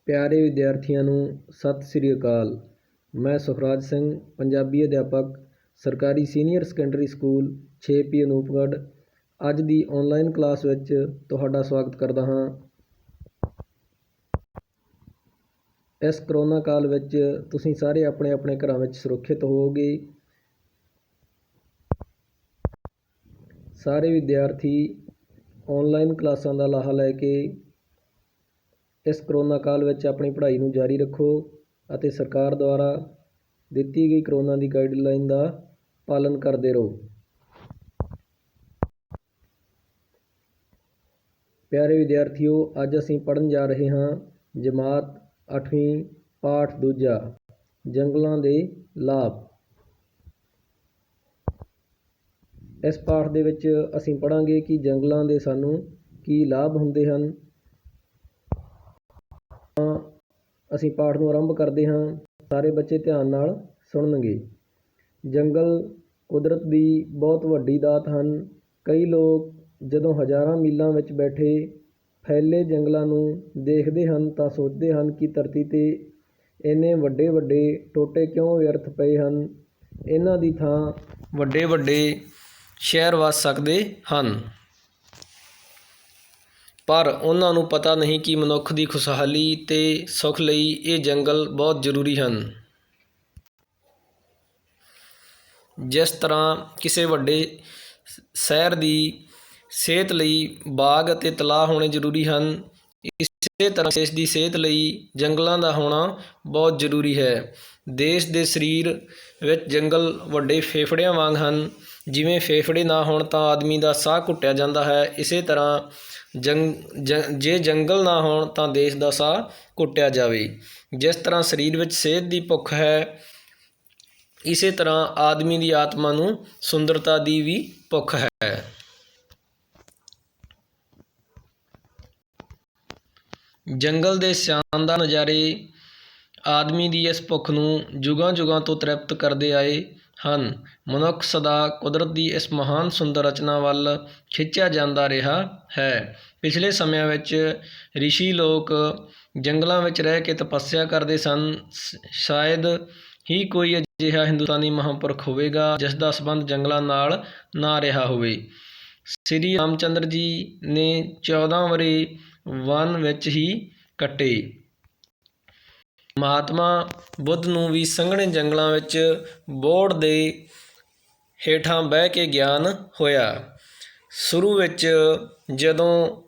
ਪਿਆਰੇ ਵਿਦਿਆਰਥੀਆਂ ਨੂੰ ਸਤਿ ਸ੍ਰੀ ਅਕਾਲ। ਮੈਂ ਸੁਖਰਾਜ ਸਿੰਘ, ਪੰਜਾਬੀ ਅਧਿਆਪਕ, ਸਰਕਾਰੀ ਸੀਨੀਅਰ ਸੈਕੰਡਰੀ ਸਕੂਲ 6P ਅਨੂਪਗੜ੍ਹ। ਅੱਜ ਦੀ ਔਨਲਾਈਨ ਕਲਾਸ ਵਿੱਚ ਤੁਹਾਡਾ ਸਵਾਗਤ ਕਰਦਾ ਹਾਂ। ਇਸ ਕਰੋਨਾ ਕਾਲ ਵਿੱਚ ਤੁਸੀਂ ਸਾਰੇ ਆਪਣੇ ਆਪਣੇ ਘਰਾਂ ਵਿੱਚ ਸੁਰੱਖਿਅਤ ਹੋਵੋਗੇ। ਸਾਰੇ ਵਿਦਿਆਰਥੀ ਔਨਲਾਈਨ ਕਲਾਸਾਂ ਦਾ ਲਾਹਾ ਲੈ ਕੇ ਇਸ ਕਰੋਨਾ ਕਾਲ ਵਿੱਚ ਆਪਣੀ ਪੜ੍ਹਾਈ ਨੂੰ ਜਾਰੀ ਰੱਖੋ ਅਤੇ ਸਰਕਾਰ ਦੁਆਰਾ ਦਿੱਤੀ ਗਈ ਕਰੋਨਾ ਦੀ ਗਾਈਡਲਾਈਨ ਦਾ ਪਾਲਣ ਕਰਦੇ ਰਹੋ। ਪਿਆਰੇ ਵਿਦਿਆਰਥੀਓ, ਅੱਜ ਅਸੀਂ ਪੜ੍ਹਨ ਜਾ ਰਹੇ ਹਾਂ ਜਮਾਤ 8ਵੀਂ ਪਾਠ ਦੂਜਾ, ਜੰਗਲਾਂ ਦੇ ਲਾਭ। ਇਸ ਪਾਠ ਦੇ ਵਿੱਚ ਅਸੀਂ ਪੜ੍ਹਾਂਗੇ ਕਿ ਜੰਗਲਾਂ ਦੇ ਸਾਨੂੰ ਕੀ ਲਾਭ ਹੁੰਦੇ ਹਨ। ਅਸੀਂ ਪਾਠ ਨੂੰ ਆਰੰਭ ਕਰਦੇ ਹਾਂ। ਸਾਰੇ ਬੱਚੇ ਧਿਆਨ ਨਾਲ ਸੁਣਨਗੇ। ਜੰਗਲ ਕੁਦਰਤ ਦੀ ਬਹੁਤ ਵੱਡੀ ਦਾਤ ਹਨ। ਕਈ ਲੋਕ ਜਦੋਂ ਹਜ਼ਾਰਾਂ ਮੀਲਾਂ ਵਿੱਚ ਬੈਠੇ ਫੈਲੇ ਜੰਗਲਾਂ ਨੂੰ ਦੇਖਦੇ ਹਨ ਤਾਂ ਸੋਚਦੇ ਹਨ ਕਿ ਧਰਤੀ 'ਤੇ ਇੰਨੇ ਵੱਡੇ ਵੱਡੇ ਟੋਟੇ ਕਿਉਂ ਵਿਅਰਥ ਪਏ ਹਨ। ਇਹਨਾਂ ਦੀ ਥਾਂ ਵੱਡੇ ਵੱਡੇ ਸ਼ਹਿਰ ਵਸ ਸਕਦੇ ਹਨ, ਪਰ ਉਹਨਾਂ ਨੂੰ ਪਤਾ ਨਹੀਂ ਕਿ ਮਨੁੱਖ ਦੀ ਖੁਸ਼ਹਾਲੀ ਅਤੇ ਸੁੱਖ ਲਈ ਇਹ ਜੰਗਲ ਬਹੁਤ ਜ਼ਰੂਰੀ ਹਨ। ਜਿਸ ਤਰ੍ਹਾਂ ਕਿਸੇ ਵੱਡੇ ਸ਼ਹਿਰ ਦੀ ਸਿਹਤ ਲਈ ਬਾਗ ਅਤੇ ਤਲਾਅ ਹੋਣੇ ਜ਼ਰੂਰੀ ਹਨ, ਇਸੇ ਤਰ੍ਹਾਂ ਦੇਸ਼ ਦੀ ਸਿਹਤ ਲਈ ਜੰਗਲਾਂ ਦਾ ਹੋਣਾ ਬਹੁਤ ਜ਼ਰੂਰੀ ਹੈ। ਦੇਸ਼ ਦੇ ਸਰੀਰ ਵਿੱਚ ਜੰਗਲ ਵੱਡੇ ਫੇਫੜਿਆਂ ਵਾਂਗ ਹਨ। ਜਿਵੇਂ ਫੇਫੜੇ ਨਾ ਹੋਣ ਤਾਂ ਆਦਮੀ ਦਾ ਸਾਹ ਘੁੱਟਿਆ ਜਾਂਦਾ ਹੈ, ਇਸੇ ਤਰ੍ਹਾਂ ਜੇ ਜੰਗਲ ਨਾ ਹੋਣ ਤਾਂ ਦੇਸ਼ ਦਾ ਸਾਹ ਘੁੱਟਿਆ ਜਾਵੇ। ਜਿਸ ਤਰ੍ਹਾਂ ਸਰੀਰ ਵਿੱਚ ਸਿਹਤ ਦੀ ਭੁੱਖ ਹੈ, ਇਸੇ ਤਰ੍ਹਾਂ ਆਦਮੀ ਦੀ ਆਤਮਾ ਨੂੰ ਸੁੰਦਰਤਾ ਦੀ ਵੀ ਭੁੱਖ ਹੈ। ਜੰਗਲ ਦੇ ਸ਼ਾਨਦਾਰ ਨਜ਼ਾਰੇ ਆਦਮੀ ਦੀ ਇਸ ਭੁੱਖ ਨੂੰ ਯੁਗਾਂ ਯੁਗਾਂ ਤੋਂ ਤ੍ਰਿਪਤ ਕਰਦੇ ਆਏ ਹਨ। ਮਨੁੱਖ ਸਦਾ ਕੁਦਰਤ ਦੀ ਇਸ ਮਹਾਨ ਸੁੰਦਰ ਰਚਨਾ ਵੱਲ ਖਿੱਚਿਆ ਜਾਂਦਾ ਰਿਹਾ ਹੈ। ਪਿਛਲੇ ਸਮਿਆਂ ਵਿੱਚ ਰਿਸ਼ੀ ਲੋਕ ਜੰਗਲਾਂ ਵਿੱਚ ਰਹਿ ਕੇ ਤਪੱਸਿਆ ਕਰਦੇ ਸਨ। ਸ਼ਾਇਦ ਹੀ ਕੋਈ ਅਜਿਹਾ ਹਿੰਦੁਸਤਾਨੀ ਮਹਾਂਪੁਰਖ ਹੋਵੇਗਾ ਜਿਸ ਦਾ ਸੰਬੰਧ ਜੰਗਲਾਂ ਨਾਲ ਨਾ ਰਿਹਾ ਹੋਵੇ। ਸ੍ਰੀ ਰਾਮ ਚੰਦਰ ਜੀ ਨੇ 14 ਵਰ੍ਹੇ ਵਨ ਵਿੱਚ ਹੀ ਕੱਟੇ। ਮਹਾਤਮਾ ਬੁੱਧ ਨੂੰ ਵੀ ਸੰਘਣੇ ਜੰਗਲਾਂ ਵਿੱਚ ਬੋਹੜ ਦੇ ਹੇਠਾਂ ਬਹਿ ਕੇ ਗਿਆਨ ਹੋਇਆ। ਸ਼ੁਰੂ ਵਿੱਚ ਜਦੋਂ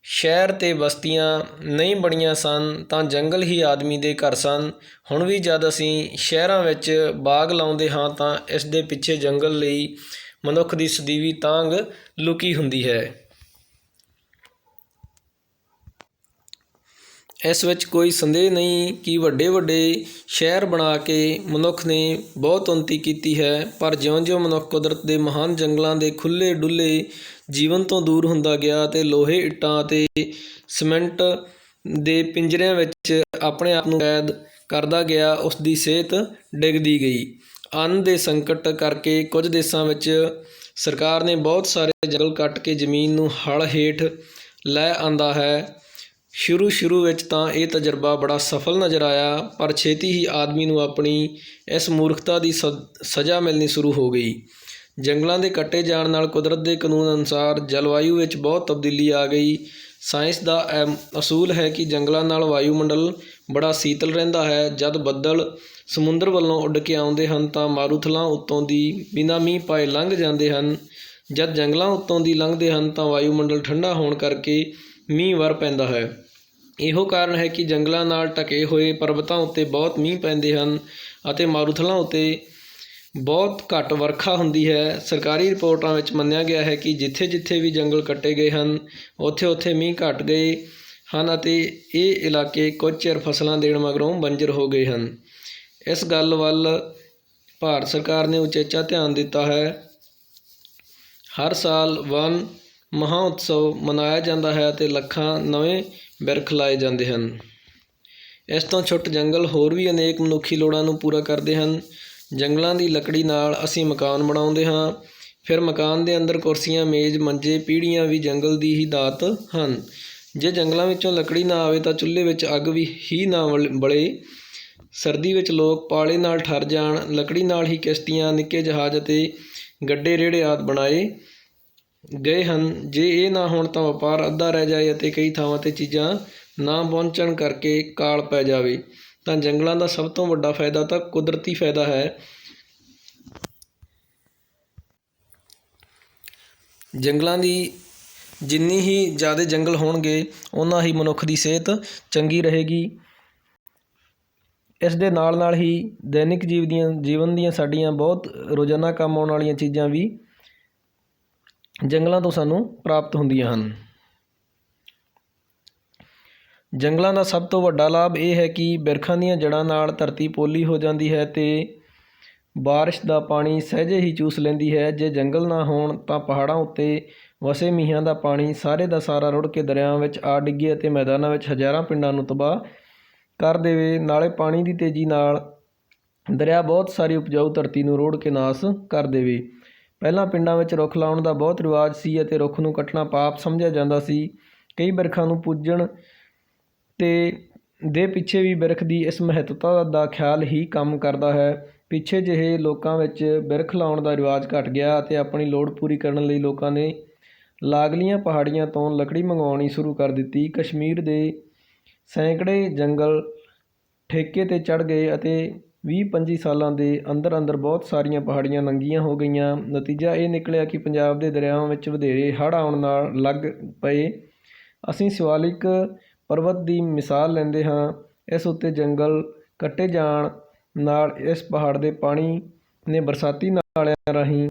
ਸ਼ਹਿਰ ਅਤੇ ਬਸਤੀਆਂ ਨਹੀਂ ਬਣੀਆਂ ਸਨ ਤਾਂ ਜੰਗਲ ਹੀ ਆਦਮੀ ਦੇ ਘਰ ਸਨ। ਹੁਣ ਵੀ ਜਦ ਅਸੀਂ ਸ਼ਹਿਰਾਂ ਵਿੱਚ ਬਾਗ ਲਾਉਂਦੇ ਹਾਂ ਤਾਂ ਇਸ ਦੇ ਪਿੱਛੇ ਜੰਗਲ ਲਈ ਮਨੁੱਖ ਦੀ ਸਦੀਵੀ ਤਾਂਘ ਲੁਕੀ ਹੁੰਦੀ ਹੈ। ਇਸ ਵਿੱਚ ਕੋਈ ਸੰਦੇਹ ਨਹੀਂ ਕਿ ਵੱਡੇ ਵੱਡੇ ਸ਼ਹਿਰ ਬਣਾ ਕੇ ਮਨੁੱਖ ਨੇ ਬਹੁਤ ਉੱਨਤੀ ਕੀਤੀ ਹੈ, ਪਰ ਜਿਉਂ-ਜਿਉਂ ਮਨੁੱਖ ਕੁਦਰਤ ਦੇ ਮਹਾਨ ਜੰਗਲਾਂ ਦੇ ਖੁੱਲ੍ਹੇ ਡੁੱਲੇ ਜੀਵਨ ਤੋਂ ਦੂਰ ਹੁੰਦਾ ਗਿਆ ਅਤੇ ਲੋਹੇ, ਇੱਟਾਂ ਅਤੇ ਸੀਮੈਂਟ ਦੇ ਪਿੰਜਰਿਆਂ ਵਿੱਚ ਆਪਣੇ ਆਪ ਨੂੰ ਕੈਦ ਕਰਦਾ ਗਿਆ, ਉਸ ਦੀ ਸਿਹਤ ਡਿੱਗਦੀ ਗਈ। ਅੰਨ ਦੇ ਸੰਕਟ ਕਰਕੇ ਕੁਝ ਦੇਸ਼ਾਂ ਵਿੱਚ ਸਰਕਾਰ ਨੇ ਬਹੁਤ ਸਾਰੇ ਜੰਗਲ ਕੱਟ ਕੇ ਜ਼ਮੀਨ ਨੂੰ ਹਲ ਹੇਠ ਲੈ ਆਂਦਾ ਹੈ। ਸ਼ੁਰੂ ਵਿੱਚ ਤਾਂ ਇਹ ਤਜਰਬਾ ਬੜਾ ਸਫਲ ਨਜ਼ਰ ਆਇਆ, ਪਰ ਛੇਤੀ ਹੀ ਆਦਮੀ ਨੂੰ ਆਪਣੀ ਇਸ ਮੂਰਖਤਾ ਦੀ ਸਜ਼ਾ ਮਿਲਣੀ ਸ਼ੁਰੂ ਹੋ ਗਈ। ਜੰਗਲਾਂ ਦੇ ਕੱਟੇ ਜਾਣ ਨਾਲ ਕੁਦਰਤ ਦੇ ਕਾਨੂੰਨ ਅਨੁਸਾਰ ਜਲਵਾਯੂ ਵਿੱਚ ਬਹੁਤ ਤਬਦੀਲੀ ਆ ਗਈ। ਸਾਇੰਸ ਦਾ ਇਹ ਅਸੂਲ ਹੈ ਕਿ ਜੰਗਲਾਂ ਨਾਲ ਵਾਯੂਮੰਡਲ ਬੜਾ ਸ਼ੀਤਲ ਰਹਿੰਦਾ ਹੈ। ਜਦ ਬੱਦਲ ਸਮੁੰਦਰ ਵੱਲੋਂ ਉੱਡ ਕੇ ਆਉਂਦੇ ਹਨ ਤਾਂ ਮਾਰੂਥਲਾਂ ਉੱਤੋਂ ਦੀ ਬਿਨਾਂ ਮੀਂਹ ਪਾਏ ਲੰਘ ਜਾਂਦੇ ਹਨ। ਜਦ ਜੰਗਲਾਂ ਉੱਤੋਂ ਦੀ ਲੰਘਦੇ ਹਨ ਤਾਂ ਵਾਯੂਮੰਡਲ ਠੰਡਾ ਹੋਣ ਕਰਕੇ ਮੀਂਹ ਵਰ੍ਹ ਪੈਂਦਾ ਹੈ। ਇਹੋ ਕਾਰਨ ਹੈ ਕਿ ਜੰਗਲਾਂ ਨਾਲ ਢਕੇ ਹੋਏ ਪਰਬਤਾਂ ਉੱਤੇ ਬਹੁਤ ਮੀਂਹ ਪੈਂਦੇ ਹਨ ਅਤੇ ਮਾਰੂਥਲਾਂ ਉੱਤੇ ਬਹੁਤ ਘੱਟ ਵਰਖਾ ਹੁੰਦੀ ਹੈ। ਸਰਕਾਰੀ ਰਿਪੋਰਟਾਂ ਵਿੱਚ ਮੰਨਿਆ ਗਿਆ ਹੈ ਕਿ ਜਿੱਥੇ ਜਿੱਥੇ ਵੀ ਜੰਗਲ ਕੱਟੇ ਗਏ ਹਨ, ਉੱਥੇ ਉੱਥੇ ਮੀਂਹ ਘੱਟ ਗਏ ਹਨ ਅਤੇ ਇਹ ਇਲਾਕੇ ਕੁਝ ਚਿਰ ਫਸਲਾਂ ਦੇਣ ਮਗਰੋਂ ਬੰਜਰ ਹੋ ਗਏ ਹਨ। ਇਸ ਗੱਲ ਵੱਲ ਭਾਰਤ ਸਰਕਾਰ ਨੇ ਉਚੇਚਾ ਧਿਆਨ ਦਿੱਤਾ ਹੈ। ਹਰ ਸਾਲ ਵਨ ਮਹਾਉਤਸਵ ਮਨਾਇਆ ਜਾਂਦਾ ਹੈ ਅਤੇ ਲੱਖਾਂ ਨਵੇਂ ਬਿਰਖ ਲਾਏ ਜਾਂਦੇ ਹਨ। ਇਸ ਤੋਂ ਛੁੱਟ ਜੰਗਲ ਹੋਰ ਵੀ ਅਨੇਕ ਮਨੁੱਖੀ ਲੋੜਾਂ ਨੂੰ ਪੂਰਾ ਕਰਦੇ ਹਨ। ਜੰਗਲਾਂ ਦੀ ਲੱਕੜੀ ਨਾਲ ਅਸੀਂ ਮਕਾਨ ਬਣਾਉਂਦੇ ਹਾਂ। ਫਿਰ ਮਕਾਨ ਦੇ ਅੰਦਰ ਕੁਰਸੀਆਂ, ਮੇਜ਼, ਮੰਜੇ, ਪੀੜ੍ਹੀਆਂ ਵੀ ਜੰਗਲ ਦੀ ਹੀ ਦਾਤ ਹਨ। ਜੇ ਜੰਗਲਾਂ ਵਿੱਚੋਂ ਲੱਕੜੀ ਨਾ ਆਵੇ ਤਾਂ ਚੁੱਲ੍ਹੇ ਵਿੱਚ ਅੱਗ ਵੀ ਹੀ ਨਾ ਬਲੇ। ਸਰਦੀ ਵਿੱਚ ਲੋਕ ਪਾਲੇ ਨਾਲ ਠਰ ਜਾਣ। ਲੱਕੜੀ ਨਾਲ ਹੀ ਕਿਸ਼ਤੀਆਂ, ਨਿੱਕੇ ਜਹਾਜ਼ ਅਤੇ ਗੱਡੇ ਰੇੜੇ ਆਦਿ ਬਣਾਏ ਗਏ ਹਨ। ਜੇ ਇਹ ਨਾ ਹੋਣ ਤਾਂ ਵਪਾਰ ਅੱਧਾ ਰਹਿ ਜਾਏ ਅਤੇ ਕਈ ਥਾਵਾਂ 'ਤੇ ਚੀਜ਼ਾਂ ਨਾ ਪਹੁੰਚਣ ਕਰਕੇ ਕਾਲ ਪੈ ਜਾਵੇ। ਤਾਂ ਜੰਗਲਾਂ ਦਾ ਸਭ ਤੋਂ ਵੱਡਾ ਫਾਇਦਾ ਤਾਂ ਕੁਦਰਤੀ ਫਾਇਦਾ ਹੈ। ਜੰਗਲਾਂ ਦੀ ਜਿੰਨੀ ਹੀ ਜ਼ਿਆਦਾ ਜੰਗਲ ਹੋਣਗੇ ਓਨਾ ਹੀ ਮਨੁੱਖ ਦੀ ਸਿਹਤ ਚੰਗੀ ਰਹੇਗੀ। ਇਸ ਦੇ ਨਾਲ ਨਾਲ ਹੀ ਦੈਨਿਕ ਜੀਵਨ ਦੀਆਂ ਸਾਡੀਆਂ ਬਹੁਤ ਰੋਜ਼ਾਨਾ ਕੰਮ ਆਉਣ ਵਾਲੀਆਂ ਚੀਜ਼ਾਂ ਵੀ ਜੰਗਲਾਂ ਤੋਂ ਸਾਨੂੰ ਪ੍ਰਾਪਤ ਹੁੰਦੀਆਂ ਹਨ। ਜੰਗਲਾਂ ਦਾ ਸਭ ਤੋਂ ਵੱਡਾ ਲਾਭ ਇਹ ਹੈ ਕਿ ਬਿਰਖਾਂ ਦੀਆਂ ਜੜ੍ਹਾਂ ਨਾਲ ਧਰਤੀ ਪੋਲੀ ਹੋ ਜਾਂਦੀ ਹੈ ਅਤੇ ਬਾਰਿਸ਼ ਦਾ ਪਾਣੀ ਸਹਿਜੇ ਹੀ ਚੂਸ ਲੈਂਦੀ ਹੈ। ਜੇ ਜੰਗਲ ਨਾ ਹੋਣ ਤਾਂ ਪਹਾੜਾਂ ਉੱਤੇ ਵਸੇ ਮੀਂਹਾਂ ਦਾ ਪਾਣੀ ਸਾਰੇ ਦਾ ਸਾਰਾ ਰੁੜ੍ਹ ਕੇ ਦਰਿਆਵਾਂ ਵਿੱਚ ਆ ਡਿੱਗੇ ਅਤੇ ਮੈਦਾਨਾਂ ਵਿੱਚ ਹਜ਼ਾਰਾਂ ਪਿੰਡਾਂ ਨੂੰ ਤਬਾਹ ਕਰ ਦੇਵੇ। ਨਾਲੇ ਪਾਣੀ ਦੀ ਤੇਜ਼ੀ ਨਾਲ ਦਰਿਆ ਬਹੁਤ ਸਾਰੀ ਉਪਜਾਊ ਧਰਤੀ ਨੂੰ ਰੋੜ ਕੇ ਨਾਸ ਕਰ ਦੇਵੇ। ਪਹਿਲਾਂ ਪਿੰਡਾਂ ਵਿੱਚ ਰੁੱਖ ਲਾਉਣ ਦਾ ਬਹੁਤ ਰਿਵਾਜ ਸੀ ਅਤੇ ਰੁੱਖ ਨੂੰ ਕੱਟਣਾ ਪਾਪ ਸਮਝਿਆ ਜਾਂਦਾ ਸੀ। ਕਈ ਬਿਰਖਾਂ ਨੂੰ ਪੂਜਣ ਦੇ ਪਿੱਛੇ ਵੀ ਬਿਰਖ ਦੀ ਇਸ ਮਹੱਤਤਾ ਦਾ ਖਿਆਲ ਹੀ ਕੰਮ ਕਰਦਾ ਹੈ। ਪਿੱਛੇ ਜਿਹੇ ਲੋਕਾਂ ਵਿੱਚ ਬਿਰਖ ਲਾਉਣ ਦਾ ਰਿਵਾਜ ਘੱਟ ਗਿਆ ਅਤੇ ਆਪਣੀ ਲੋੜ ਪੂਰੀ ਕਰਨ ਲਈ ਲੋਕਾਂ ਨੇ ਲਾਗਲੀਆਂ ਪਹਾੜੀਆਂ ਤੋਂ ਲੱਕੜੀ ਮੰਗਵਾਉਣੀ ਸ਼ੁਰੂ ਕਰ ਦਿੱਤੀ। ਕਸ਼ਮੀਰ ਦੇ ਸੈਂਕੜੇ ਜੰਗਲ ਠੇਕੇ 'ਤੇ ਚੜ੍ਹ ਗਏ ਅਤੇ 20-25 ਸਾਲਾਂ ਦੇ ਅੰਦਰ ਅੰਦਰ ਬਹੁਤ ਸਾਰੀਆਂ ਪਹਾੜੀਆਂ ਨੰਗੀਆਂ ਹੋ ਗਈਆਂ। ਨਤੀਜਾ ਇਹ ਨਿਕਲਿਆ ਕਿ ਪੰਜਾਬ ਦੇ ਦਰਿਆਵਾਂ ਵਿੱਚ ਵਧੇਰੇ ਹੜ੍ਹ ਆਉਣ ਨਾਲ ਲੱਗ ਪਏ। ਅਸੀਂ ਸ਼ਿਵਾਲਿਕ ਪਰਬਤ ਦੀ ਮਿਸਾਲ ਲੈਂਦੇ ਹਾਂ। ਇਸ ਉੱਤੇ ਜੰਗਲ ਕੱਟੇ ਜਾਣ ਨਾਲ ਇਸ ਪਹਾੜ ਦੇ ਪਾਣੀ ਨੇ ਬਰਸਾਤੀ ਨਾਲਿਆਂ ਰਾਹੀਂ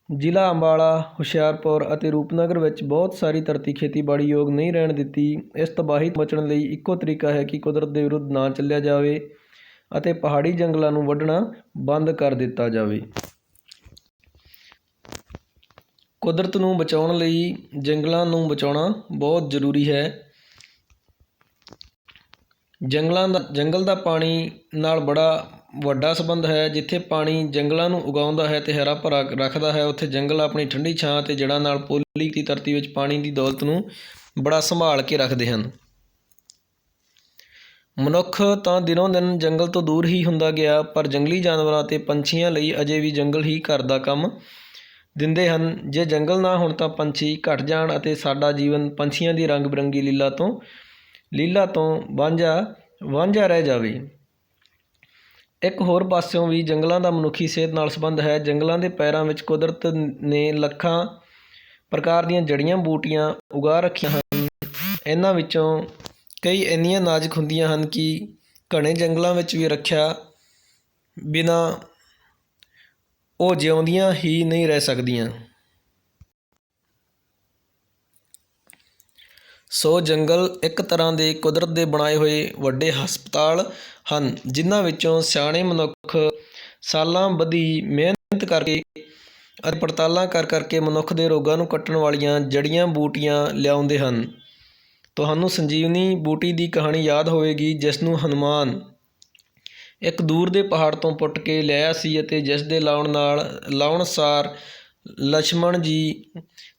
ਜ਼ਿਲ੍ਹਾ ਅੰਬਾਲਾ, ਹੁਸ਼ਿਆਰਪੁਰ ਅਤੇ ਰੂਪਨਗਰ ਵਿੱਚ ਬਹੁਤ ਸਾਰੀ ਧਰਤੀ ਖੇਤੀਬਾੜੀ ਯੋਗ ਨਹੀਂ ਰਹਿਣ ਦਿੱਤੀ। ਇਸ ਤਬਾਹੀ ਤੋਂ ਬਚਣ ਲਈ ਇੱਕੋ ਤਰੀਕਾ ਹੈ ਕਿ ਕੁਦਰਤ ਦੇ ਵਿਰੁੱਧ ਨਾ ਚੱਲਿਆ ਜਾਵੇ ਅਤੇ ਪਹਾੜੀ ਜੰਗਲਾਂ ਨੂੰ ਵੱਢਣਾ ਬੰਦ ਕਰ ਦਿੱਤਾ ਜਾਵੇ। ਕੁਦਰਤ ਨੂੰ ਬਚਾਉਣ ਲਈ ਜੰਗਲਾਂ ਨੂੰ ਬਚਾਉਣਾ ਬਹੁਤ ਜ਼ਰੂਰੀ ਹੈ। ਜੰਗਲ ਦਾ ਪਾਣੀ ਨਾਲ ਬੜਾ ਵੱਡਾ ਸੰਬੰਧ ਹੈ। ਜਿੱਥੇ ਪਾਣੀ ਜੰਗਲਾਂ ਨੂੰ ਉਗਾਉਂਦਾ ਹੈ ਅਤੇ ਹਰਾ ਭਰਾ ਰੱਖਦਾ ਹੈ, ਉੱਥੇ ਜੰਗਲ ਆਪਣੀ ਠੰਡੀ ਛਾਂ ਅਤੇ ਜੜ੍ਹਾਂ ਨਾਲ ਪੋਲੀ ਕੀਤੀ ਧਰਤੀ ਵਿੱਚ ਪਾਣੀ ਦੀ ਦੌਲਤ ਨੂੰ ਬੜਾ ਸੰਭਾਲ ਕੇ ਰੱਖਦੇ ਹਨ। ਮਨੁੱਖ ਤਾਂ ਦਿਨੋਂ ਦਿਨ ਜੰਗਲ ਤੋਂ ਦੂਰ ਹੀ ਹੁੰਦਾ ਗਿਆ, ਪਰ ਜੰਗਲੀ ਜਾਨਵਰਾਂ ਅਤੇ ਪੰਛੀਆਂ ਲਈ ਅਜੇ ਵੀ ਜੰਗਲ ਹੀ ਘਰ ਦਾ ਕੰਮ ਦਿੰਦੇ ਹਨ। ਜੇ ਜੰਗਲ ਨਾ ਹੋਣ ਤਾਂ ਪੰਛੀ ਘੱਟ ਜਾਣ ਅਤੇ ਸਾਡਾ ਜੀਵਨ ਪੰਛੀਆਂ ਦੀ ਰੰਗ ਬਿਰੰਗੀ ਲੀਲਾ ਤੋਂ ਵਾਂਝਾ ਰਹਿ ਜਾਵੇ। ਇੱਕ ਹੋਰ ਪਾਸਿਓਂ ਵੀ ਜੰਗਲਾਂ ਦਾ ਮਨੁੱਖੀ ਸਿਹਤ ਨਾਲ ਸੰਬੰਧ ਹੈ। ਜੰਗਲਾਂ ਦੇ ਪੈਰਾਂ ਵਿੱਚ ਕੁਦਰਤ ਨੇ ਲੱਖਾਂ ਪ੍ਰਕਾਰ ਦੀਆਂ ਜੜੀਆਂ ਬੂਟੀਆਂ ਉਗਾ ਰੱਖੀਆਂ ਹਨ। ਇਹਨਾਂ ਵਿੱਚੋਂ ਕਈ ਇੰਨੀਆਂ ਨਾਜ਼ੁਕ ਹੁੰਦੀਆਂ ਹਨ ਕਿ ਘਣੇ ਜੰਗਲਾਂ ਵਿੱਚ ਵੀ ਰੱਖਿਆ ਬਿਨਾਂ ਉਹ ਜਿਉਂਦੀਆਂ ਹੀ ਨਹੀਂ ਰਹਿ ਸਕਦੀਆਂ। ਸੋ ਜੰਗਲ ਇੱਕ ਤਰ੍ਹਾਂ ਦੇ ਕੁਦਰਤ ਦੇ ਬਣਾਏ ਹੋਏ ਵੱਡੇ ਹਸਪਤਾਲ ਹਨ, ਜਿਨ੍ਹਾਂ ਵਿੱਚੋਂ ਸਿਆਣੇ ਮਨੁੱਖ ਸਾਲਾਂ ਬੱਧੀ ਮਿਹਨਤ ਕਰਕੇ ਅਤੇ ਪੜਤਾਲਾਂ ਕਰ ਕਰਕੇ ਮਨੁੱਖ ਦੇ ਰੋਗਾਂ ਨੂੰ ਕੱਟਣ ਵਾਲੀਆਂ ਜੜੀਆਂ ਬੂਟੀਆਂ ਲਿਆਉਂਦੇ ਹਨ। ਤੁਹਾਨੂੰ ਸੰਜੀਵਨੀ ਬੂਟੀ ਦੀ ਕਹਾਣੀ ਯਾਦ ਹੋਵੇਗੀ, ਜਿਸ ਨੂੰ ਹਨੂੰਮਾਨ ਇੱਕ ਦੂਰ ਦੇ ਪਹਾੜ ਤੋਂ ਪੁੱਟ ਕੇ ਲਿਆਇਆ ਸੀ ਅਤੇ ਜਿਸ ਦੇ ਲਾਉਣ ਸਾਰ ਲਛਮਣ ਜੀ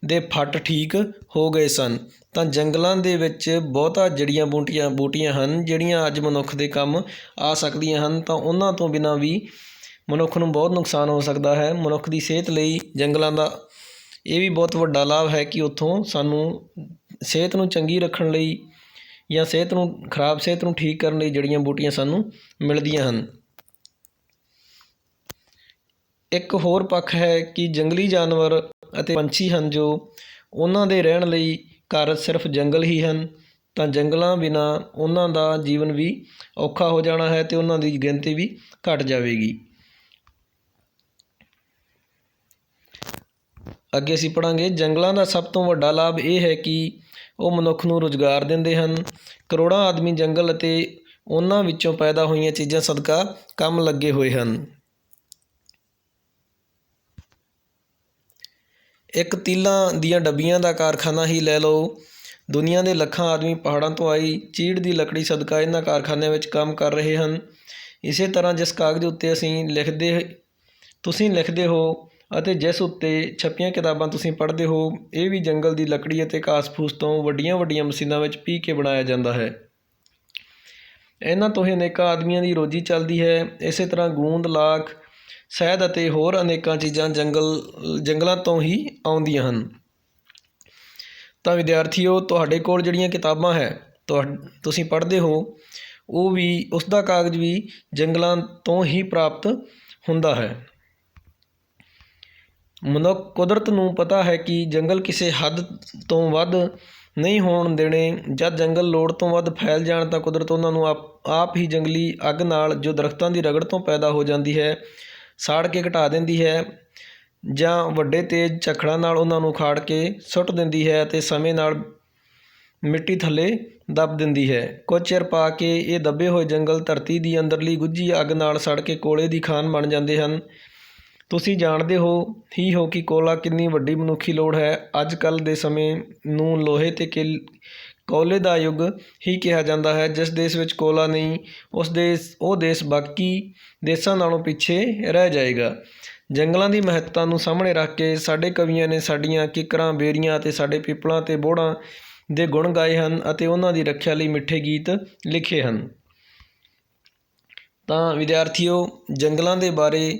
ਦੇ ਫੱਟ ਠੀਕ ਹੋ ਗਏ ਸਨ। ਤਾਂ ਜੰਗਲਾਂ ਦੇ ਵਿੱਚ ਬਹੁਤਾ ਜੜੀਆਂ ਬੂਟੀਆਂ ਹਨ ਜਿਹੜੀਆਂ ਅੱਜ ਮਨੁੱਖ ਦੇ ਕੰਮ ਆ ਸਕਦੀਆਂ ਹਨ। ਤਾਂ ਉਹਨਾਂ ਤੋਂ ਬਿਨਾਂ ਵੀ ਮਨੁੱਖ ਨੂੰ ਬਹੁਤ ਨੁਕਸਾਨ ਹੋ ਸਕਦਾ ਹੈ। ਮਨੁੱਖ ਦੀ ਸਿਹਤ ਲਈ ਜੰਗਲਾਂ ਦਾ ਇਹ ਵੀ ਬਹੁਤ ਵੱਡਾ ਲਾਭ ਹੈ ਕਿ ਉੱਥੋਂ ਸਾਨੂੰ ਸਿਹਤ ਨੂੰ ਚੰਗੀ ਰੱਖਣ ਲਈ ਜਾਂ ਖਰਾਬ ਸਿਹਤ ਨੂੰ ਠੀਕ ਕਰਨ ਲਈ ਜੜੀਆਂ ਬੂਟੀਆਂ ਸਾਨੂੰ ਮਿਲਦੀਆਂ ਹਨ। ਇੱਕ ਹੋਰ ਪੱਖ ਹੈ ਕਿ ਜੰਗਲੀ ਜਾਨਵਰ ਅਤੇ ਪੰਛੀ ਹਨ ਜੋ ਉਹਨਾਂ ਦੇ ਰਹਿਣ ਲਈ ਘਰ ਸਿਰਫ ਜੰਗਲ ਹੀ ਹਨ। ਤਾਂ ਜੰਗਲਾਂ ਬਿਨਾਂ ਉਹਨਾਂ ਦਾ ਜੀਵਨ ਵੀ ਔਖਾ ਹੋ ਜਾਣਾ ਹੈ ਅਤੇ ਉਹਨਾਂ ਦੀ ਗਿਣਤੀ ਵੀ ਘੱਟ ਜਾਵੇਗੀ। ਅੱਗੇ ਅਸੀਂ ਪੜ੍ਹਾਂਗੇ, ਜੰਗਲਾਂ ਦਾ ਸਭ ਤੋਂ ਵੱਡਾ ਲਾਭ ਇਹ ਹੈ ਕਿ ਉਹ ਮਨੁੱਖ ਨੂੰ ਰੁਜ਼ਗਾਰ ਦਿੰਦੇ ਹਨ। ਕਰੋੜਾਂ ਆਦਮੀ ਜੰਗਲ ਅਤੇ ਉਹਨਾਂ ਵਿੱਚੋਂ ਪੈਦਾ ਹੋਈਆਂ ਚੀਜ਼ਾਂ ਸਦਕਾ ਕੰਮ ਲੱਗੇ ਹੋਏ ਹਨ। ਇੱਕ ਤੀਲਾਂ ਦੀਆਂ ਡੱਬੀਆਂ ਦਾ ਕਾਰਖਾਨਾ ਹੀ ਲੈ ਲਓ। ਦੁਨੀਆ ਦੇ ਲੱਖਾਂ ਆਦਮੀ ਪਹਾੜਾਂ ਤੋਂ ਆਈ ਚੀੜ ਦੀ ਲੱਕੜੀ ਸਦਕਾ ਇਹਨਾਂ ਕਾਰਖਾਨਿਆਂ ਵਿੱਚ ਕੰਮ ਕਰ ਰਹੇ ਹਨ। ਇਸੇ ਤਰ੍ਹਾਂ ਜਿਸ ਕਾਗਜ਼ ਉੱਤੇ ਤੁਸੀਂ ਲਿਖਦੇ ਹੋ ਅਤੇ ਜਿਸ ਉੱਤੇ ਛਪੀਆਂ ਕਿਤਾਬਾਂ ਤੁਸੀਂ ਪੜ੍ਹਦੇ ਹੋ, ਇਹ ਵੀ ਜੰਗਲ ਦੀ ਲੱਕੜੀ ਅਤੇ ਘਾਸ ਫੂਸ ਤੋਂ ਵੱਡੀਆਂ ਵੱਡੀਆਂ ਮਸ਼ੀਨਾਂ ਵਿੱਚ ਪੀਹ ਕੇ ਬਣਾਇਆ ਜਾਂਦਾ ਹੈ। ਇਹਨਾਂ ਤੋਂ ਹੀ ਅਨੇਕਾਂ ਆਦਮੀਆਂ ਦੀ ਰੋਜੀ ਚੱਲਦੀ ਹੈ। ਇਸੇ ਤਰ੍ਹਾਂ ਗੂੰਦ, ਲਾਖ, ਸ਼ਹਿਦ ਅਤੇ ਹੋਰ ਅਨੇਕਾਂ ਚੀਜ਼ਾਂ ਜੰਗਲਾਂ ਤੋਂ ਹੀ ਆਉਂਦੀਆਂ ਹਨ। ਤਾਂ ਵਿਦਿਆਰਥੀਓ, ਤੁਹਾਡੇ ਕੋਲ ਜਿਹੜੀਆਂ ਕਿਤਾਬਾਂ ਹੈ ਤੁਸੀਂ ਪੜ੍ਹਦੇ ਹੋ, ਉਹ ਵੀ ਉਸ ਦਾ ਕਾਗਜ਼ ਵੀ ਜੰਗਲਾਂ ਤੋਂ ਹੀ ਪ੍ਰਾਪਤ ਹੁੰਦਾ ਹੈ। ਕੁਦਰਤ ਨੂੰ ਪਤਾ ਹੈ ਕਿ ਜੰਗਲ ਕਿਸੇ ਹੱਦ ਤੋਂ ਵੱਧ ਨਹੀਂ ਹੋਣ ਦੇਣੇ। ਜਦ ਜੰਗਲ ਲੋੜ ਤੋਂ ਵੱਧ ਫੈਲ ਜਾਣ ਤਾਂ ਕੁਦਰਤ ਉਹਨਾਂ ਨੂੰ ਆਪ ਹੀ ਜੰਗਲੀ ਅੱਗ ਨਾਲ, ਜੋ ਦਰਖਤਾਂ ਦੀ ਰਗੜ ਤੋਂ ਪੈਦਾ ਹੋ ਜਾਂਦੀ ਹੈ, ਸਾੜ ਕੇ ਘਟਾ ਦਿੰਦੀ ਹੈ, ਜਾਂ ਵੱਡੇ ਤੇਜ਼ ਝੱਖੜਾਂ ਨਾਲ ਉਹਨਾਂ ਨੂੰ ਉਖਾੜ ਕੇ ਸੁੱਟ ਦਿੰਦੀ ਹੈ ਅਤੇ ਸਮੇਂ ਨਾਲ ਮਿੱਟੀ ਥੱਲੇ ਦੱਬ ਦਿੰਦੀ ਹੈ। ਕੁਝ ਚਿਰ ਪਾ ਕੇ ਇਹ ਦੱਬੇ ਹੋਏ ਜੰਗਲ ਧਰਤੀ ਦੀ ਅੰਦਰਲੀ ਗੁੱਝੀ ਅੱਗ ਨਾਲ ਸੜ ਕੇ ਕੋਲੇ ਦੀ ਖਾਣ ਬਣ ਜਾਂਦੇ ਹਨ। ਤੁਸੀਂ ਜਾਣਦੇ ਹੋ ਕਿ ਕੋਲਾ ਕਿੰਨੀ ਵੱਡੀ ਮਨੁੱਖੀ ਲੋੜ ਹੈ। ਅੱਜ ਕੱਲ੍ਹ ਦੇ ਸਮੇਂ ਨੂੰ ਲੋਹੇ ਅਤੇ ਕੋਲੇ ਦਾ ਯੁੱਗ ਹੀ ਕਿਹਾ ਜਾਂਦਾ ਹੈ। ਜਿਸ ਦੇਸ਼ ਵਿੱਚ ਕੋਲਾ ਨਹੀਂ, ਉਹ ਦੇਸ਼ ਬਾਕੀ ਦੇਸ਼ਾਂ ਨਾਲੋਂ ਪਿੱਛੇ ਰਹਿ ਜਾਏਗਾ। ਜੰਗਲਾਂ ਦੀ ਮਹੱਤਤਾ ਨੂੰ ਸਾਹਮਣੇ ਰੱਖ ਕੇ ਸਾਡੇ ਕਵੀਆਂ ਨੇ ਸਾਡੀਆਂ ਕਿੱਕਰਾਂ, ਬੇਰੀਆਂ ਅਤੇ ਸਾਡੇ ਪਿੱਪਲਾਂ ਅਤੇ ਬੋਹੜਾਂ ਦੇ ਗੁਣ ਗਾਏ ਹਨ ਅਤੇ ਉਹਨਾਂ ਦੀ ਰੱਖਿਆ ਲਈ ਮਿੱਠੇ ਗੀਤ ਲਿਖੇ ਹਨ। ਤਾਂ ਵਿਦਿਆਰਥੀਓ, ਜੰਗਲਾਂ ਦੇ ਬਾਰੇ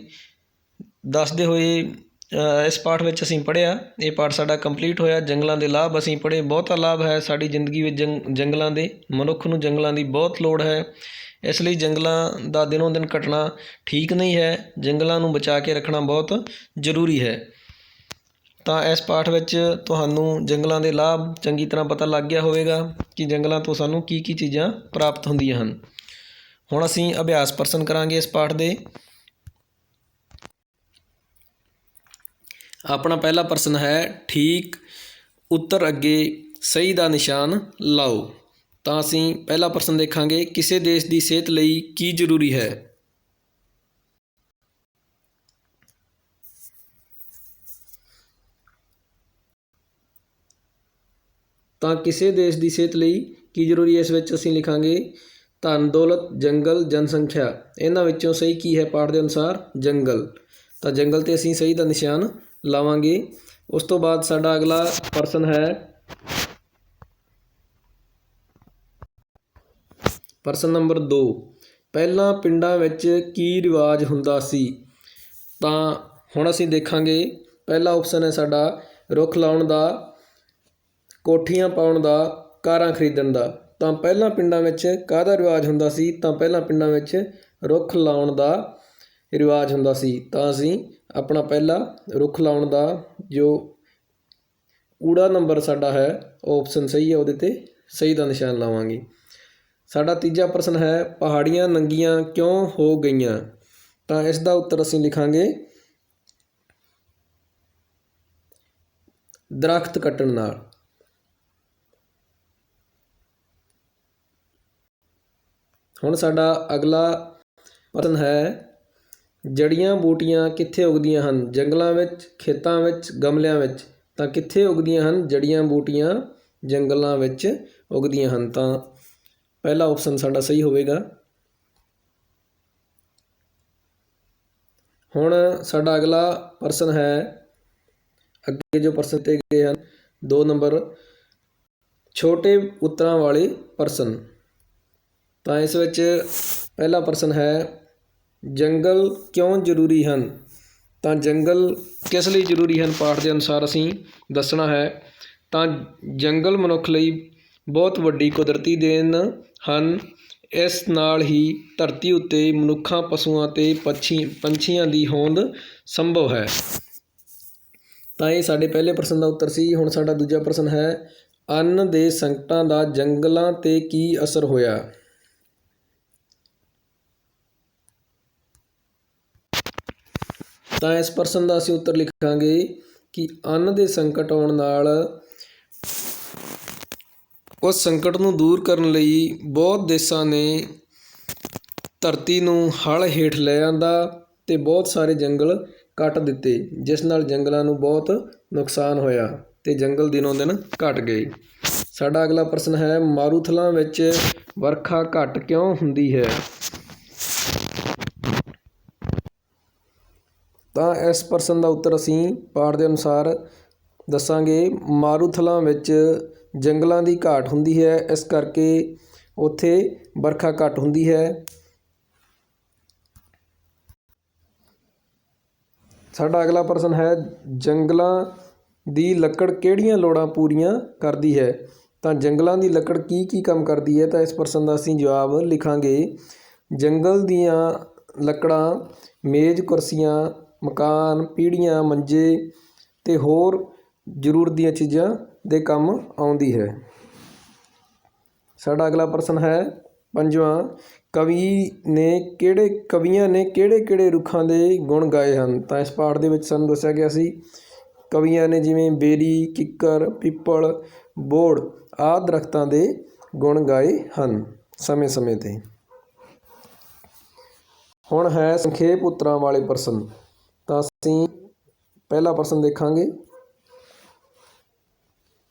ਦੱਸਦੇ ਹੋਏ ਇਸ ਪਾਠ ਵਿੱਚ ਅਸੀਂ ਪੜ੍ਹਿਆ। ਇਹ ਪਾਠ ਸਾਡਾ ਕੰਪਲੀਟ ਹੋਇਆ। ਜੰਗਲਾਂ ਦੇ ਲਾਭ ਅਸੀਂ ਪੜ੍ਹੇ। ਬਹੁਤਾ ਲਾਭ ਹੈ ਸਾਡੀ ਜ਼ਿੰਦਗੀ ਵਿੱਚ ਜੰਗਲਾਂ ਦੇ। ਮਨੁੱਖ ਨੂੰ ਜੰਗਲਾਂ ਦੀ ਬਹੁਤ ਲੋੜ ਹੈ। ਇਸ ਲਈ ਜੰਗਲਾਂ ਦਾ ਦਿਨੋਂ ਦਿਨ ਘਟਣਾ ਠੀਕ ਨਹੀਂ ਹੈ। ਜੰਗਲਾਂ ਨੂੰ ਬਚਾ ਕੇ ਰੱਖਣਾ ਬਹੁਤ ਜ਼ਰੂਰੀ ਹੈ। ਤਾਂ ਇਸ ਪਾਠ ਵਿੱਚ ਤੁਹਾਨੂੰ ਜੰਗਲਾਂ ਦੇ ਲਾਭ ਚੰਗੀ ਤਰ੍ਹਾਂ ਪਤਾ ਲੱਗ ਗਿਆ ਹੋਵੇਗਾ ਕਿ ਜੰਗਲਾਂ ਤੋਂ ਸਾਨੂੰ ਕੀ ਕੀ ਚੀਜ਼ਾਂ ਪ੍ਰਾਪਤ ਹੁੰਦੀਆਂ ਹਨ। ਹੁਣ ਅਸੀਂ ਅਭਿਆਸ ਪ੍ਰਸ਼ਨ ਕਰਾਂਗੇ ਇਸ ਪਾਠ ਦੇ। ਆਪਣਾ ਪਹਿਲਾ ਪ੍ਰਸ਼ਨ ਹੈ, ਠੀਕ ਉੱਤਰ ਅੱਗੇ ਸਹੀ ਦਾ ਨਿਸ਼ਾਨ ਲਾਓ। ਤਾਂ ਅਸੀਂ ਪਹਿਲਾ ਪ੍ਰਸ਼ਨ ਦੇਖਾਂਗੇ, ਕਿਸੇ ਦੇਸ਼ ਦੀ ਸਿਹਤ ਲਈ ਕੀ ਜ਼ਰੂਰੀ ਹੈ? ਤਾਂ ਕਿਸੇ ਦੇਸ਼ ਦੀ ਸਿਹਤ ਲਈ ਕੀ ਜ਼ਰੂਰੀ ਹੈ, ਇਸ ਵਿੱਚ ਅਸੀਂ ਲਿਖਾਂਗੇ ਧਨ ਦੌਲਤ, ਜੰਗਲ, ਜਨਸੰਖਿਆ। ਇਹਨਾਂ ਵਿੱਚੋਂ ਸਹੀ ਕੀ ਹੈ ਪਾਠ ਦੇ ਅਨੁਸਾਰ? ਜੰਗਲ। ਤਾਂ ਜੰਗਲ 'ਤੇ ਅਸੀਂ ਸਹੀ ਦਾ ਨਿਸ਼ਾਨ ਲਾਵਾਂਗੇ। ਉਸ ਤੋਂ ਬਾਅਦ ਸਾਡਾ ਅਗਲਾ ਪ੍ਰਸ਼ਨ ਹੈ, ਪ੍ਰਸ਼ਨ ਨੰਬਰ 2, ਪਹਿਲਾਂ ਪਿੰਡਾਂ ਵਿੱਚ ਕੀ ਰਿਵਾਜ ਹੁੰਦਾ ਸੀ? ਤਾਂ ਹੁਣ ਅਸੀਂ ਦੇਖਾਂਗੇ, ਪਹਿਲਾ ਆਪਸ਼ਨ ਹੈ ਸਾਡਾ ਰੁੱਖ ਲਾਉਣ ਦਾ, ਕੋਠੀਆਂ ਪਾਉਣ ਦਾ, ਕਾਰਾਂ ਖਰੀਦਣ ਦਾ। ਤਾਂ ਪਹਿਲਾਂ ਪਿੰਡਾਂ ਵਿੱਚ ਕਾਹਦਾ ਰਿਵਾਜ ਹੁੰਦਾ ਸੀ? ਤਾਂ ਪਹਿਲਾਂ ਪਿੰਡਾਂ ਵਿੱਚ ਰੁੱਖ ਲਾਉਣ ਦਾ ਰਿਵਾਜ ਹੁੰਦਾ ਸੀ। ਤਾਂ ਅਸੀਂ ਆਪਣਾ ਪਹਿਲਾ ਰੁੱਖ ਲਾਉਣ ਦਾ ਜੋ ਊੜਾ ਨੰਬਰ ਸਾਡਾ ਹੈ, ਉਹ ਆਪਸ਼ਨ ਸਹੀ ਹੈ, ਉਹਦੇ 'ਤੇ ਸਹੀ ਦਾ ਨਿਸ਼ਾਨ ਲਾਵਾਂਗੇ। ਸਾਡਾ ਤੀਜਾ ਪ੍ਰਸ਼ਨ ਹੈ, ਪਹਾੜੀਆਂ ਨੰਗੀਆਂ ਕਿਉਂ ਹੋ ਗਈਆਂ? ਤਾਂ ਇਸ ਦਾ ਉੱਤਰ ਅਸੀਂ ਲਿਖਾਂਗੇ ਦਰੱਖਤ ਕੱਟਣ ਨਾਲ। ਹੁਣ ਸਾਡਾ ਅਗਲਾ ਪ੍ਰਸ਼ਨ ਹੈ, ਜੜੀਆਂ ਬੂਟੀਆਂ ਕਿੱਥੇ ਉੱਗਦੀਆਂ ਹਨ? ਜੰਗਲਾਂ ਵਿੱਚ, ਖੇਤਾਂ ਵਿੱਚ, ਗਮਲਿਆਂ ਵਿੱਚ। ਤਾਂ ਕਿੱਥੇ ਉੱਗਦੀਆਂ ਹਨ ਜੜੀਆਂ ਬੂਟੀਆਂ? ਜੰਗਲਾਂ ਵਿੱਚ ਉੱਗਦੀਆਂ ਹਨ। ਤਾਂ ਪਹਿਲਾ ਆਪਸ਼ਨ ਸਾਡਾ ਸਹੀ ਹੋਵੇਗਾ। ਹੁਣ ਸਾਡਾ ਅਗਲਾ ਪ੍ਰਸ਼ਨ ਹੈ, ਅੱਗੇ ਜੋ ਪ੍ਰਸ਼ਨ ਦਿੱਤੇ ਗਏ ਹਨ 2 ਨੰਬਰ, ਛੋਟੇ ਉੱਤਰਾਂ ਵਾਲੇ ਪ੍ਰਸ਼ਨ। ਤਾਂ ਇਸ ਵਿੱਚ ਪਹਿਲਾ ਪ੍ਰਸ਼ਨ ਹੈ, ਜੰਗਲ ਕਿਉਂ ਜ਼ਰੂਰੀ ਹਨ? ਤਾਂ ਜੰਗਲ ਕਿਸ ਲਈ ਜ਼ਰੂਰੀ ਹਨ ਪਾਠ ਦੇ ਅਨੁਸਾਰ ਅਸੀਂ ਦੱਸਣਾ ਹੈ। ਤਾਂ ਜੰਗਲ ਮਨੁੱਖ ਲਈ ਬਹੁਤ ਵੱਡੀ ਕੁਦਰਤੀ ਦੇਣ ਹਨ। ਇਸ ਨਾਲ ਹੀ ਧਰਤੀ ਉੱਤੇ ਮਨੁੱਖਾਂ, ਪਸ਼ੂਆਂ ਅਤੇ ਪੰਛੀਆਂ ਦੀ ਹੋਂਦ ਸੰਭਵ ਹੈ। ਤਾਂ ਇਹ ਸਾਡੇ ਪਹਿਲੇ ਪ੍ਰਸ਼ਨ ਦਾ ਉੱਤਰ ਸੀ। ਹੁਣ ਸਾਡਾ ਦੂਜਾ ਪ੍ਰਸ਼ਨ ਹੈ, ਅੰਨ ਦੇ ਸੰਕਟਾਂ ਦਾ ਜੰਗਲਾਂ 'ਤੇ ਕੀ ਅਸਰ ਹੋਇਆ? ਤਾਂ ਇਸ ਪ੍ਰਸ਼ਨ ਦਾ ਅਸੀਂ ਉੱਤਰ ਲਿਖਾਂਗੇ ਕਿ ਅੰਨ ਦੇ ਸੰਕਟ ਆਉਣ ਨਾਲ ਉਸ ਸੰਕਟ ਨੂੰ ਦੂਰ ਕਰਨ ਲਈ ਬਹੁਤ ਦੇਸ਼ਾਂ ਨੇ ਧਰਤੀ ਨੂੰ ਹਲ ਹੇਠ ਲੈ ਆਂਦਾ ਅਤੇ ਬਹੁਤ ਸਾਰੇ ਜੰਗਲ ਕੱਟ ਦਿੱਤੇ, ਜਿਸ ਨਾਲ ਜੰਗਲਾਂ ਨੂੰ ਬਹੁਤ ਨੁਕਸਾਨ ਹੋਇਆ ਅਤੇ ਜੰਗਲ ਦਿਨੋਂ ਦਿਨ ਘੱਟ ਗਏ। ਸਾਡਾ ਅਗਲਾ ਪ੍ਰਸ਼ਨ ਹੈ, ਮਾਰੂਥਲਾਂ ਵਿੱਚ ਵਰਖਾ ਘੱਟ ਕਿਉਂ ਹੁੰਦੀ ਹੈ? ਤਾਂ ਇਸ ਪ੍ਰਸ਼ਨ ਦਾ ਉੱਤਰ ਅਸੀਂ ਪਾਠ ਦੇ ਅਨੁਸਾਰ ਦੱਸਾਂਗੇ। ਮਾਰੂਥਲਾਂ ਵਿੱਚ ਜੰਗਲਾਂ ਦੀ ਘਾਟ ਹੁੰਦੀ ਹੈ, ਇਸ ਕਰਕੇ ਉੱਥੇ ਵਰਖਾ ਘੱਟ ਹੁੰਦੀ ਹੈ। ਸਾਡਾ ਅਗਲਾ ਪ੍ਰਸ਼ਨ ਹੈ, ਜੰਗਲਾਂ ਦੀ ਲੱਕੜ ਕਿਹੜੀਆਂ ਲੋੜਾਂ ਪੂਰੀਆਂ ਕਰਦੀ ਹੈ? ਤਾਂ ਜੰਗਲਾਂ ਦੀ ਲੱਕੜ ਕੀ ਕੰਮ ਕਰਦੀ ਹੈ? ਤਾਂ ਇਸ ਪ੍ਰਸ਼ਨ ਦਾ ਅਸੀਂ ਜਵਾਬ ਲਿਖਾਂਗੇ। ਜੰਗਲ ਦੀਆਂ ਲੱਕੜਾਂ ਮੇਜ਼, ਕੁਰਸੀਆਂ, ਮਕਾਨ, ਪੀੜ੍ਹੀਆਂ, ਮੰਜੇ ਅਤੇ ਹੋਰ ਜ਼ਰੂਰਤ ਦੀਆਂ ਚੀਜ਼ਾਂ ਦੇ ਕੰਮ ਆਉਂਦੀ ਹੈ। ਸਾਡਾ ਅਗਲਾ ਪ੍ਰਸ਼ਨ ਹੈ 5ਵਾਂ, ਕਵੀਆਂ ਨੇ ਕਿਹੜੇ ਰੁੱਖਾਂ ਦੇ ਗੁਣ ਗਾਏ ਹਨ? ਤਾਂ ਇਸ ਪਾਠ ਦੇ ਵਿੱਚ ਸਾਨੂੰ ਦੱਸਿਆ ਗਿਆ ਸੀ ਕਵੀਆਂ ਨੇ ਜਿਵੇਂ ਬੇਰੀ, ਕਿੱਕਰ, ਪਿੱਪਲ, ਬੋਹੜ ਆਦਿ ਦਰੱਖਤਾਂ ਦੇ ਗੁਣ ਗਾਏ ਹਨ ਸਮੇਂ 'ਤੇ। ਹੁਣ ਹੈ ਸੰਖੇਪ ਉੱਤਰਾਂ ਵਾਲੇ ਪ੍ਰਸ਼ਨ। ਤਾਂ ਅਸੀਂ ਪਹਿਲਾ ਪ੍ਰਸ਼ਨ ਦੇਖਾਂਗੇ।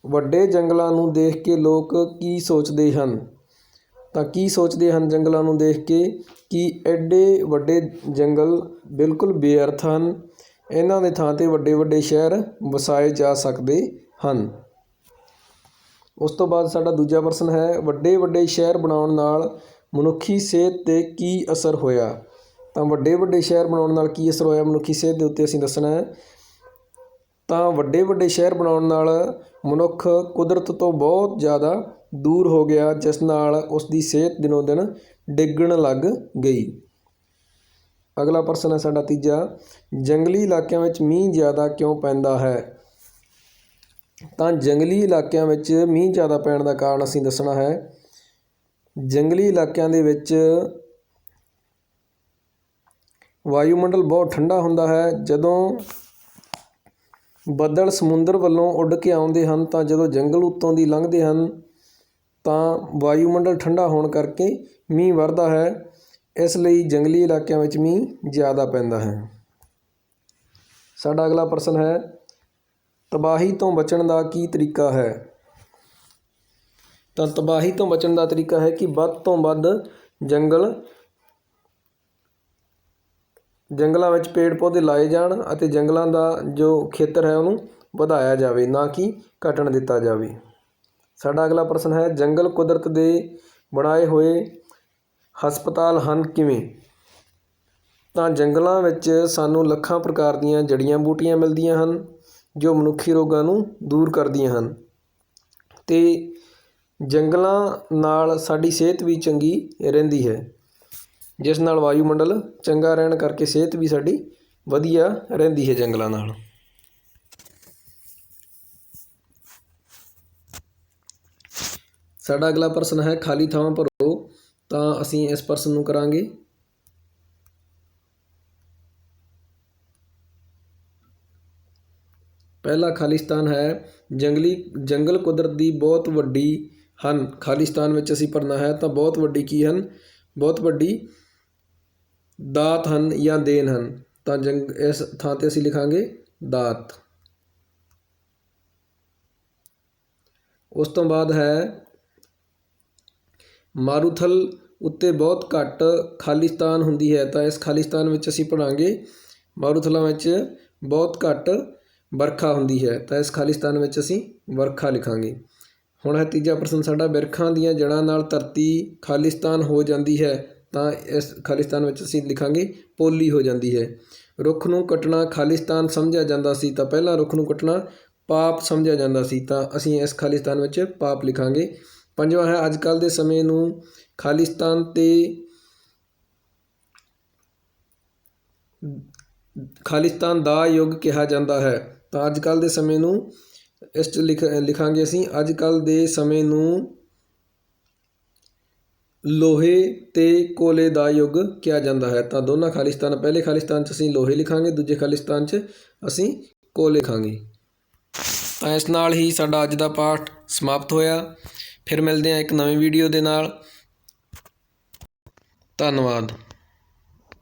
ਵੱਡੇ ਜੰਗਲਾਂ ਨੂੰ ਦੇਖ ਕੇ ਲੋਕ ਕੀ ਸੋਚਦੇ ਹਨ? ਤਾਂ ਕੀ ਸੋਚਦੇ ਹਨ ਜੰਗਲਾਂ ਨੂੰ ਦੇਖ ਕੇ? ਕਿ ਐਡੇ ਵੱਡੇ ਜੰਗਲ ਬਿਲਕੁਲ ਬੇਅਰਥ ਹਨ, ਇਹਨਾਂ ਦੇ ਥਾਂ 'ਤੇ ਵੱਡੇ ਸ਼ਹਿਰ ਵਸਾਏ ਜਾ ਸਕਦੇ ਹਨ। ਉਸ ਤੋਂ ਬਾਅਦ ਸਾਡਾ ਦੂਜਾ ਪ੍ਰਸ਼ਨ ਹੈ, ਵੱਡੇ ਸ਼ਹਿਰ ਬਣਾਉਣ ਨਾਲ ਮਨੁੱਖੀ ਸਿਹਤ 'ਤੇ ਕੀ ਅਸਰ ਹੋਇਆ? ਤਾਂ ਵੱਡੇ ਸ਼ਹਿਰ ਬਣਾਉਣ ਨਾਲ ਕੀ ਅਸਰ ਹੋਇਆ ਮਨੁੱਖੀ ਸਿਹਤ ਦੇ ਉੱਤੇ ਅਸੀਂ ਦੱਸਣਾ ਹੈ। ਤਾਂ ਵੱਡੇ ਸ਼ਹਿਰ ਬਣਾਉਣ ਨਾਲ ਮਨੁੱਖ ਕੁਦਰਤ ਤੋਂ ਬਹੁਤ ਜ਼ਿਆਦਾ ਦੂਰ ਹੋ ਗਿਆ, ਜਿਸ ਨਾਲ ਉਸ ਦੀ ਸਿਹਤ ਦਿਨੋਂ ਦਿਨ ਡਿੱਗਣ ਲੱਗ ਗਈ। ਅਗਲਾ ਪ੍ਰਸ਼ਨ ਹੈ ਸਾਡਾ ਤੀਜਾ, ਜੰਗਲੀ ਇਲਾਕਿਆਂ ਵਿੱਚ ਮੀਂਹ ਜ਼ਿਆਦਾ ਕਿਉਂ ਪੈਂਦਾ ਹੈ? ਤਾਂ ਜੰਗਲੀ ਇਲਾਕਿਆਂ ਵਿੱਚ ਮੀਂਹ ਜ਼ਿਆਦਾ ਪੈਣ ਦਾ ਕਾਰਨ ਅਸੀਂ ਦੱਸਣਾ ਹੈ। ਜੰਗਲੀ ਇਲਾਕਿਆਂ ਦੇ ਵਿੱਚ ਵਾਯੂਮੰਡਲ ਬਹੁਤ ਠੰਡਾ ਹੁੰਦਾ ਹੈ। ਜਦੋਂ ਬੱਦਲ ਸਮੁੰਦਰ ਵੱਲੋਂ ਉੱਡ ਕੇ ਆਉਂਦੇ ਹਨ ਤਾਂ ਜਦੋਂ ਜੰਗਲ ਉੱਤੋਂ ਦੀ ਲੰਘਦੇ ਹਨ ਤਾਂ ਵਾਯੂਮੰਡਲ ਠੰਡਾ ਹੋਣ ਕਰਕੇ ਮੀਂਹ ਵਰਦਾ ਹੈ। ਇਸ ਲਈ ਜੰਗਲੀ ਇਲਾਕਿਆਂ ਵਿੱਚ ਮੀਂਹ ਜ਼ਿਆਦਾ ਪੈਂਦਾ ਹੈ। ਸਾਡਾ ਅਗਲਾ ਪ੍ਰਸ਼ਨ ਹੈ, ਤਬਾਹੀ ਤੋਂ ਬਚਣ ਦਾ ਕੀ ਤਰੀਕਾ ਹੈ? ਤਾਂ ਤਬਾਹੀ ਤੋਂ ਬਚਣ ਦਾ ਤਰੀਕਾ ਹੈ ਕਿ ਵੱਧ ਤੋਂ ਵੱਧ ਜੰਗਲਾਂ ਵਿੱਚ ਪੇੜ ਪੌਦੇ ਲਾਏ ਜਾਣ ਅਤੇ ਜੰਗਲਾਂ ਦਾ ਜੋ ਖੇਤਰ ਹੈ ਉਹਨੂੰ ਵਧਾਇਆ ਜਾਵੇ, ਨਾ ਕਿ ਘਟਣ ਦਿੱਤਾ ਜਾਵੇ। ਸਾਡਾ ਅਗਲਾ ਪ੍ਰਸ਼ਨ ਹੈ, ਜੰਗਲ ਕੁਦਰਤ ਦੇ ਬਣਾਏ ਹੋਏ ਹਸਪਤਾਲ ਹਨ ਕਿਵੇਂ? ਤਾਂ ਜੰਗਲਾਂ ਵਿੱਚ ਸਾਨੂੰ ਲੱਖਾਂ ਪ੍ਰਕਾਰ ਦੀਆਂ ਜੜੀਆਂ ਬੂਟੀਆਂ ਮਿਲਦੀਆਂ ਹਨ ਜੋ ਮਨੁੱਖੀ ਰੋਗਾਂ ਨੂੰ ਦੂਰ ਕਰਦੀਆਂ ਹਨ ਅਤੇ ਜੰਗਲਾਂ ਨਾਲ ਸਾਡੀ ਸਿਹਤ ਵੀ ਚੰਗੀ ਰਹਿੰਦੀ ਹੈ, ਜਿਸ ਨਾਲ ਵਾਯੂਮੰਡਲ ਚੰਗਾ ਰਹਿਣ ਕਰਕੇ ਸਿਹਤ ਵੀ ਸਾਡੀ ਵਧੀਆ ਰਹਿੰਦੀ ਹੈ ਜੰਗਲਾਂ ਨਾਲ। ਸਾਡਾ ਅਗਲਾ ਪ੍ਰਸ਼ਨ ਹੈ, ਖਾਲੀ ਥਾਵਾਂ ਭਰੋ। ਤਾਂ ਅਸੀਂ ਇਸ ਪ੍ਰਸ਼ਨ ਨੂੰ ਕਰਾਂਗੇ। ਪਹਿਲਾ ਖਾਲਿਸਤਾਨ ਹੈ, ਜੰਗਲ ਕੁਦਰਤ ਦੀ ਬਹੁਤ ਵੱਡੀ ਹਨ। ਖਾਲਿਸਤਾਨ ਵਿੱਚ ਅਸੀਂ ਭਰਨਾ ਹੈ ਤਾਂ ਬਹੁਤ ਵੱਡੀ ਕੀ ਹਨ? ਬਹੁਤ ਵੱਡੀ ਦਾਤ ਹਨ ਜਾਂ ਦੇਣ ਹਨ। ਤਾਂ ਇਸ ਥਾਂ 'ਤੇ ਅਸੀਂ ਲਿਖਾਂਗੇ ਦਾਤ। ਉਸ ਤੋਂ ਬਾਅਦ ਹੈ, ਮਾਰੂਥਲ ਉੱਤੇ ਬਹੁਤ ਘੱਟ ਖਾਲਿਸਤਾਨ ਹੁੰਦੀ ਹੈ। ਤਾਂ ਇਸ ਖਾਲਿਸਤਾਨ ਵਿੱਚ ਅਸੀਂ ਪੜ੍ਹਾਂਗੇ ਮਾਰੂਥਲਾਂ ਵਿੱਚ ਬਹੁਤ ਘੱਟ ਵਰਖਾ ਹੁੰਦੀ ਹੈ। ਤਾਂ ਇਸ ਖਾਲਿਸਤਾਨ ਵਿੱਚ ਅਸੀਂ ਵਰਖਾ ਲਿਖਾਂਗੇ। ਹੁਣ ਹੈ ਤੀਜਾ ਪ੍ਰਸ਼ਨ ਸਾਡਾ, ਬਿਰਖਾਂ ਦੀਆਂ ਜੜ੍ਹਾਂ ਨਾਲ ਧਰਤੀ ਖਾਲਿਸਤਾਨ ਹੋ ਜਾਂਦੀ ਹੈ। ਤਾਂ ਇਸ ਖਾਲਿਸਤਾਨ ਵਿੱਚ ਅਸੀਂ ਲਿਖਾਂਗੇ ਪੋਲੀ ਹੋ ਜਾਂਦੀ ਹੈ। ਰੁੱਖ ਨੂੰ ਕੱਟਣਾ ਖਾਲਿਸਤਾਨ ਸਮਝਿਆ ਜਾਂਦਾ ਸੀ। ਤਾਂ ਪਹਿਲਾਂ ਰੁੱਖ ਨੂੰ ਕੱਟਣਾ ਪਾਪ ਸਮਝਿਆ ਜਾਂਦਾ ਸੀ। ਤਾਂ ਅਸੀਂ ਇਸ ਖਾਲਿਸਤਾਨ ਵਿੱਚ ਪਾਪ ਲਿਖਾਂਗੇ। ਪੰਜਵਾਂ ਹੈ, ਅੱਜ ਕੱਲ੍ਹ ਦੇ ਸਮੇਂ ਨੂੰ ਖਾਲਿਸਤਾਨ ਦਾ ਯੁੱਗ ਕਿਹਾ ਜਾਂਦਾ ਹੈ। ਤਾਂ ਅੱਜ ਕੱਲ੍ਹ ਦੇ ਸਮੇਂ ਨੂੰ ਇਸ 'ਚ ਲਿਖਾਂਗੇ ਅਸੀਂ, ਅੱਜ ਕੱਲ੍ਹ ਦੇ ਸਮੇਂ ਨੂੰ ਲੋਹੇ ਅਤੇ ਕੋਲੇ ਦਾ ਯੁੱਗ ਕਿਹਾ ਜਾਂਦਾ ਹੈ। ਤਾਂ ਦੋਨਾਂ ਖਾਲਿਸਤਾਨ, ਪਹਿਲੇ ਖਾਲਿਸਤਾਨ 'ਚ ਅਸੀਂ ਲੋਹੇ ਲਿਖਾਂਗੇ, ਦੂਜੇ ਖਾਲਿਸਤਾਨ 'ਚ ਅਸੀਂ ਕੋਲੇ ਲਿਖਾਂਗੇ। ਤਾਂ ਇਸ ਨਾਲ ਹੀ ਸਾਡਾ ਅੱਜ ਦਾ ਪਾਠ ਸਮਾਪਤ ਹੋਇਆ। ਫਿਰ ਮਿਲਦੇ ਹਾਂ ਇੱਕ ਨਵੀਂ ਵੀਡੀਓ ਦੇ ਨਾਲ। ਧੰਨਵਾਦ।